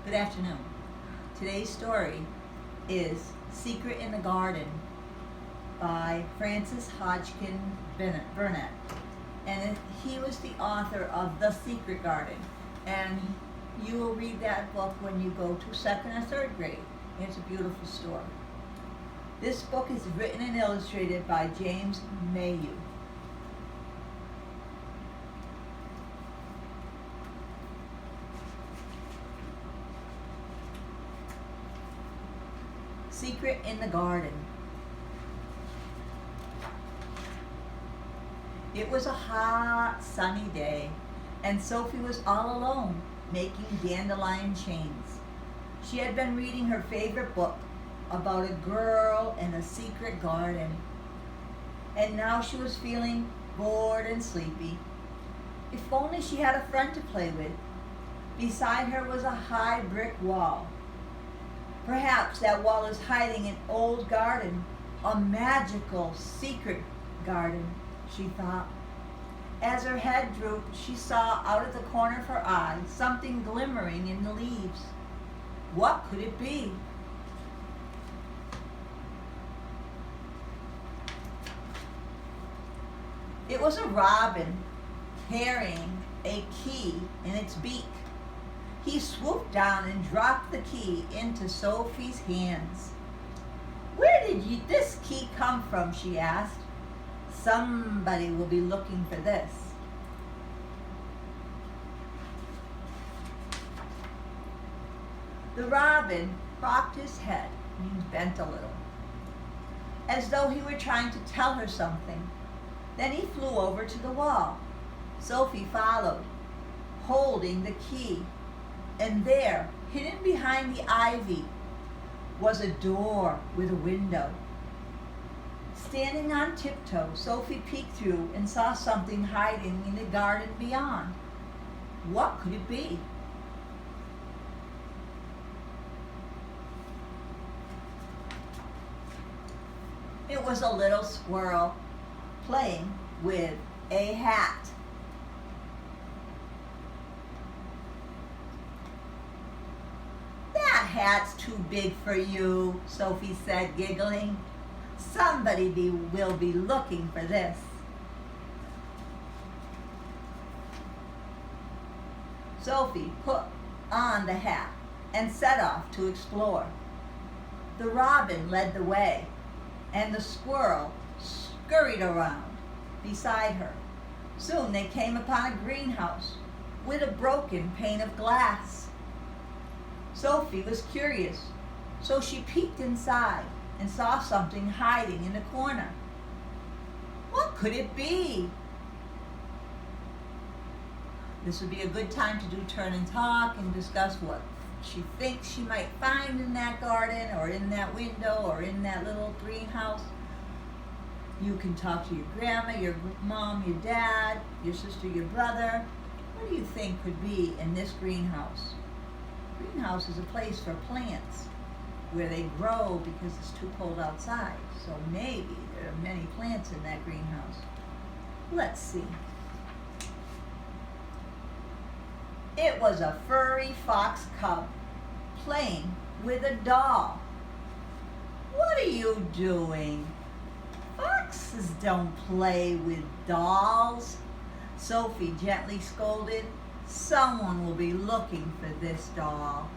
Good afternoon. Today's story is Secret in the Garden by Hodgkin Burnett. And he was the author of The Secret Garden. And you will read that book when you go to second or third grade. It's a beautiful story. This book is written and illustrated by James Mayhew. Secret in the Garden. It was a hot, sunny day, and Sophie was all alone, making dandelion chains. She had been reading her favorite book about a girl in a secret garden, and now she was feeling bored and sleepy. If only she had a friend to play with. Beside her was a high brick wall. Perhaps that wall is hiding an old garden, a magical secret garden, she thought. As her head drooped, she saw out of the corner of her eye something glimmering in the leaves. What could it be? It was a robin carrying a key in its beak. He swooped down and dropped the key into Sophie's hands. "Where did this key come from?" she asked. "Somebody will be looking for this." The robin cocked his head and bent a little, as though he were trying to tell her something. Then he flew over to the wall. Sophie followed, holding the key. And there, hidden behind the ivy, was a door with a window. Standing on tiptoe, Sophie peeked through and saw something hiding in the garden beyond. What could it be? It was a little squirrel playing with a hat. "That hat's too big for you," Sophie said, giggling. "Somebody will be looking for this." Sophie put on the hat and set off to explore. The robin led the way, and the squirrel scurried around beside her. Soon they came upon a greenhouse with a broken pane of glass. Sophie was curious, so she peeked inside and saw something hiding in the corner. What could it be? This would be a good time to do turn and talk and discuss what she thinks she might find in that garden or in that window or in that little greenhouse. You can talk to your grandma, your mom, your dad, your sister, your brother. What do you think could be in this greenhouse? Greenhouse is a place for plants where they grow because it's too cold outside. So maybe there are many plants in that greenhouse. Let's see. It was a furry fox cub playing with a doll. "What are you doing? Foxes don't play with dolls," Sophie gently scolded. "Someone will be looking for this doll."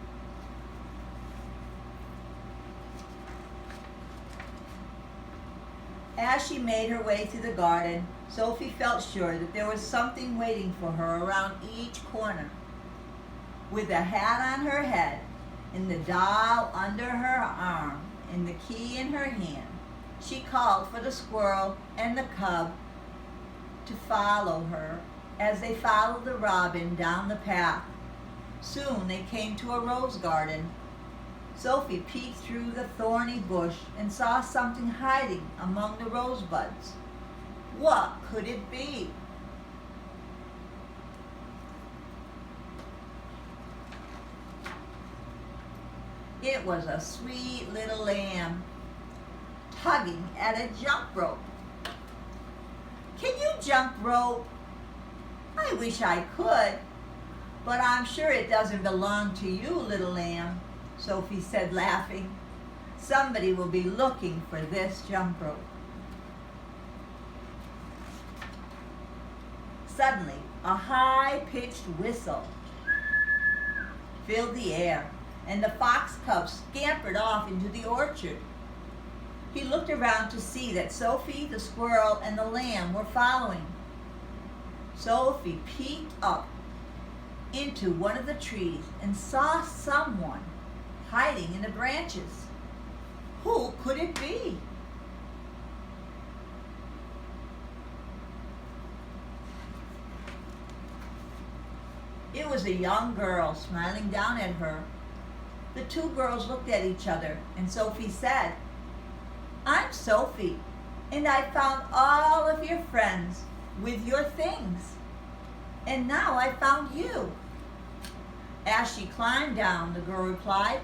As she made her way through the garden, Sophie felt sure that there was something waiting for her around each corner. With a hat on her head, and the doll under her arm, and the key in her hand, she called for the squirrel and the cub to follow her as they followed the robin down the path. Soon they came to a rose garden. Sophie peeked through the thorny bush and saw something hiding among the rosebuds. What could it be? It was a sweet little lamb tugging at a jump rope. "Can you jump rope?" "I wish I could." But I'm sure it doesn't belong to you, little lamb, Sophie said, laughing. Somebody will be looking for this jump rope. Suddenly, a high-pitched whistle filled the air, and the fox cub scampered off into the orchard. He looked around to see that Sophie, the squirrel, and the lamb were following. Sophie peeked up into one of the trees and saw someone hiding in the branches. Who could it be? It was a young girl smiling down at her. The two girls looked at each other, and Sophie said, "I'm Sophie, and I found all of your friends with your things. And now I found you." As she climbed down, the girl replied,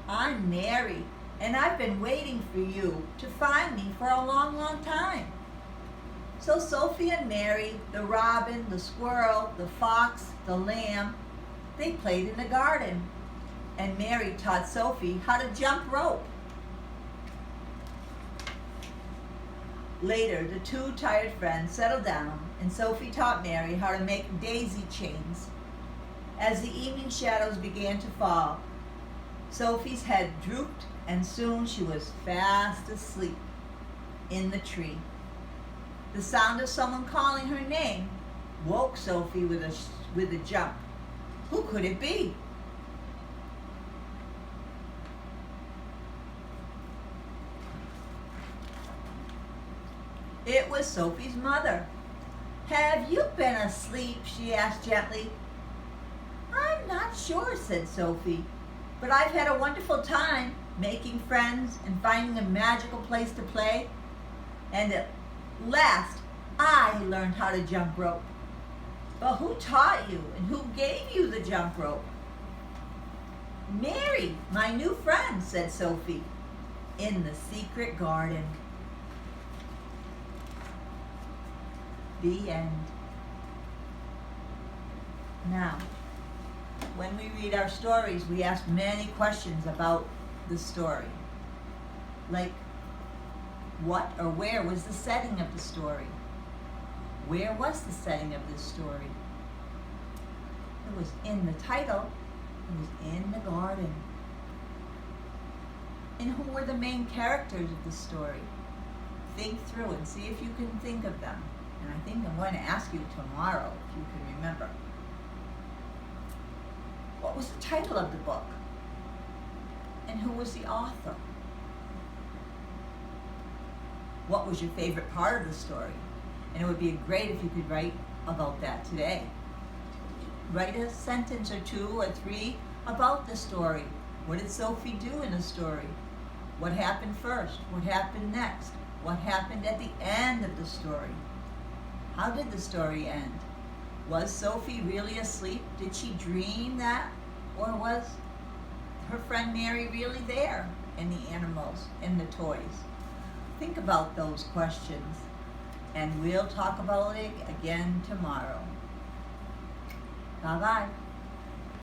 "I'm Mary, and I've been waiting for you to find me for a long, long time." So Sophie and Mary, the robin, the squirrel, the fox, the lamb, they played in the garden. And Mary taught Sophie how to jump rope. Later, the two tired friends settled down, and Sophie taught Mary how to make daisy chains. As the evening shadows began to fall, Sophie's head drooped, and soon she was fast asleep in the tree. The sound of someone calling her name woke Sophie with a jump. Who could it be? It was Sophie's mother. "Have you been asleep?" she asked gently. "I'm not sure," said Sophie, "but I've had a wonderful time making friends and finding a magical place to play. And at last, I learned how to jump rope." "But who taught you, and who gave you the jump rope?" "Mary, my new friend," said Sophie, "in the secret garden." The end. Now, when we read our stories, we ask many questions about the story. Like, what or where was the setting of the story? Where was the setting of this story? It was in the title. It was in the garden. And who were the main characters of the story? Think through and see if you can think of them. And I think I'm going to ask you tomorrow if you can remember. What was the title of the book? And who was the author? What was your favorite part of the story? And it would be great if you could write about that today. Write a sentence or two or three about the story. What did Sophie do in the story? What happened first? What happened next? What happened at the end of the story? How did the story end? Was Sophie really asleep? Did she dream that? Or was her friend Mary really there? And the animals and the toys? Think about those questions, and we'll talk about it again tomorrow. Bye-bye.